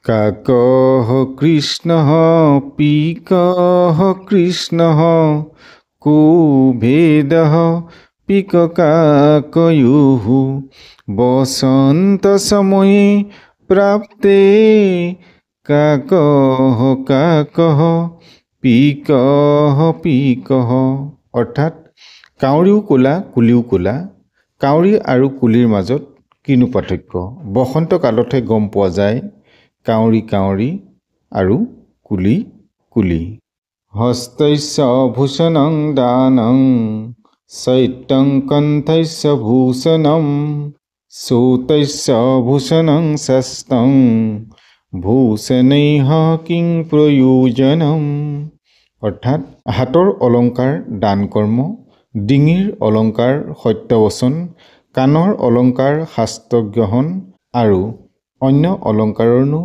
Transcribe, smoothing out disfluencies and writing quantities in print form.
কাকঃ কৃষ্ণঃ পিকঃ কৃষ্ণঃ কো ভেদঃ পিককাকয়োঃ বসন্তসময়ে প্ৰাপ্তে কাকঃ কাকঃ পিকঃ পিকঃ। অৰ্থাৎ কাউৰীও ক'লা কুলিও ক'লা। কাউৰী আৰু কুলিৰ মাজত কিনো পাৰ্থক্য? বসন্ত কালতহে গম পোৱা যায় কাউৰী কাউৰী আৰু কুলি কুলি। হস্তস্য ভূষণং দানং চৈত্যং কণ্ঠস্য ভূষণম শ্ৰোতস্য ভূষণং শাস্ত্ৰং ভূষণৈঃ কিং প্ৰয়োজনম। অৰ্থাৎ হাতৰ অলংকাৰ দান কৰ্ম, ডিঙিৰ অলংকাৰ সত্যবচন, কাণৰ অলংকাৰ শাস্ত্ৰগ্ৰহণ আৰু অন্য অলংকাৰৰনো